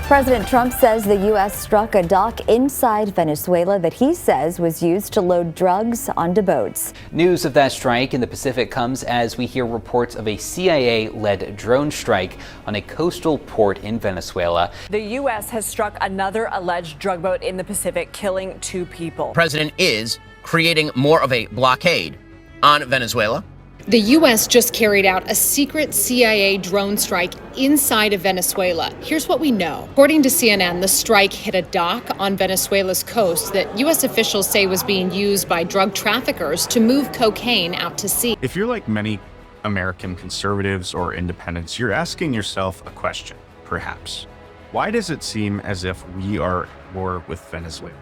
President Trump says the U.S. struck a dock inside Venezuela that he says was used to load drugs onto boats. News of that strike in the Pacific comes as we hear reports of a CIA-led drone strike on a coastal port in Venezuela. The U.S. has struck another alleged drug boat in the Pacific, killing 2 people. The president is creating more of a blockade on Venezuela. The U.S. just carried out a secret CIA drone strike inside of Venezuela. Here's what we know. According to CNN, the strike hit a dock on Venezuela's coast that U.S. officials say was being used by drug traffickers to move cocaine out to sea. If you're like many American conservatives or independents, you're asking yourself a question, perhaps. Why does it seem as if we are at war with Venezuela?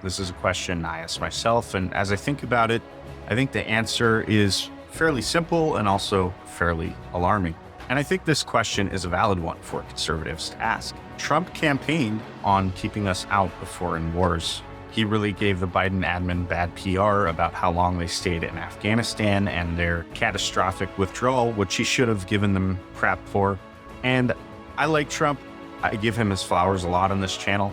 This is a question I ask myself, and as I think about it, I think the answer is fairly simple and also fairly alarming. And I think this question is a valid one for conservatives to ask. Trump campaigned on keeping us out of foreign wars. He really gave the Biden admin bad PR about how long they stayed in Afghanistan and their catastrophic withdrawal, which he should have given them crap for. And I like Trump. I give him his flowers a lot on this channel.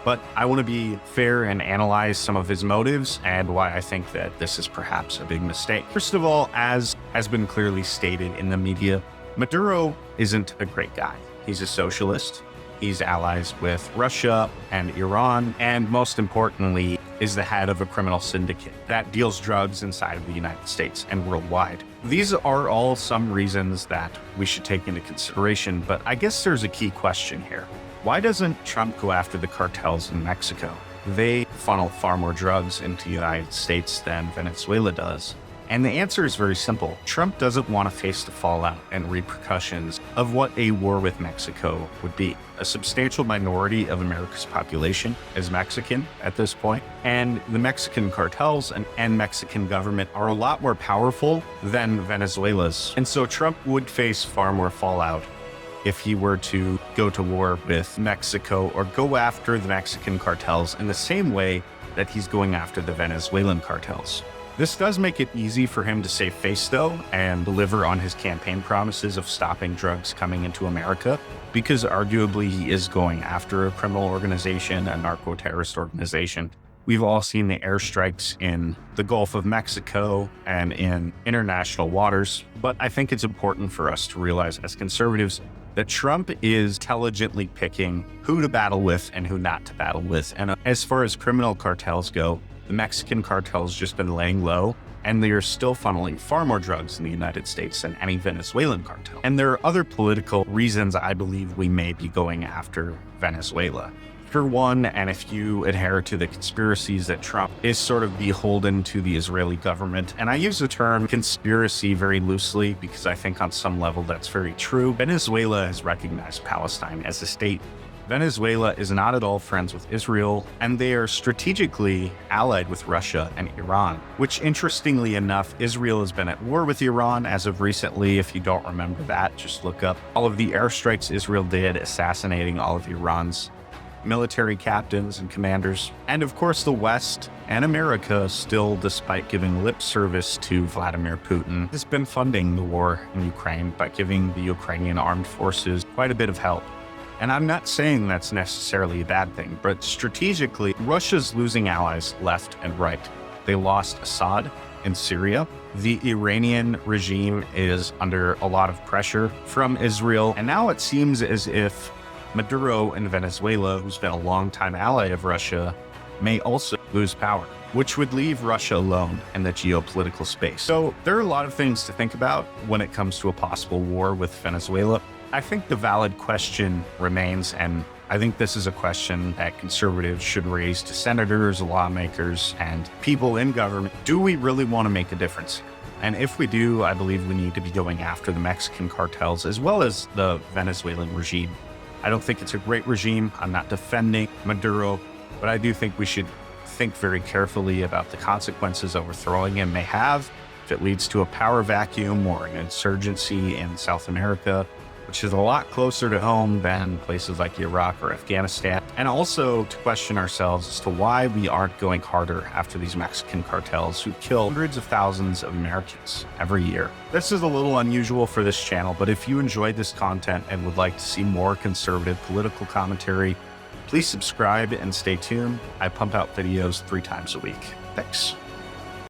But I want to be fair and analyze some of his motives and why I think that this is perhaps a big mistake. First of all, as has been clearly stated in the media, Maduro isn't a great guy. He's a socialist. He's allies with Russia and Iran, and most importantly, is the head of a criminal syndicate that deals drugs inside of the United States and worldwide. These are all some reasons that we should take into consideration, but I guess there's a key question here. Why doesn't Trump go after the cartels in Mexico? They funnel far more drugs into the United States than Venezuela does. And the answer is very simple. Trump doesn't want to face the fallout and repercussions of what a war with Mexico would be. A substantial minority of America's population is Mexican at this point, and the Mexican cartels and Mexican government are a lot more powerful than Venezuela's. And so Trump would face far more fallout if he were to go to war with Mexico or go after the Mexican cartels in the same way that he's going after the Venezuelan cartels. This does make it easy for him to save face, though, and deliver on his campaign promises of stopping drugs coming into America, because arguably he is going after a criminal organization, a narco-terrorist organization. We've all seen the airstrikes in the Gulf of Mexico and in international waters, but I think it's important for us to realize as conservatives that Trump is intelligently picking who to battle with and who not to battle with. And as far as criminal cartels go, the Mexican cartel's just been laying low, and they are still funneling far more drugs in the United States than any Venezuelan cartel. And there are other political reasons I believe we may be going after Venezuela. For one, and if you adhere to the conspiracies that Trump is sort of beholden to the Israeli government, and I use the term conspiracy very loosely because I think on some level that's very true. Venezuela has recognized Palestine as a state. Venezuela is not at all friends with Israel, and they are strategically allied with Russia and Iran, which interestingly enough, Israel has been at war with Iran as of recently. If you don't remember that, just look up all of the airstrikes Israel did, assassinating all of Iran's military captains and commanders. And of course, the West and America still, despite giving lip service to Vladimir Putin, has been funding the war in Ukraine by giving the Ukrainian armed forces quite a bit of help. And I'm not saying that's necessarily a bad thing, but strategically, Russia's losing allies left and right. They lost Assad in Syria. The Iranian regime is under a lot of pressure from Israel. And now it seems as if Maduro in Venezuela, who's been a longtime ally of Russia, may also lose power, which would leave Russia alone in the geopolitical space. So there are a lot of things to think about when it comes to a possible war with Venezuela. I think the valid question remains, and I think this is a question that conservatives should raise to senators, lawmakers, and people in government. Do we really want to make a difference? And if we do, I believe we need to be going after the Mexican cartels as well as the Venezuelan regime. I don't think it's a great regime. I'm not defending Maduro, but I do think we should think very carefully about the consequences overthrowing him may have if it leads to a power vacuum or an insurgency in South America, which is a lot closer to home than places like Iraq or Afghanistan, and also to question ourselves as to why we aren't going harder after these Mexican cartels who kill hundreds of thousands of Americans every year. This is a little unusual for this channel, but if you enjoyed this content and would like to see more conservative political commentary, please subscribe and stay tuned. I pump out videos 3 times a week. Thanks.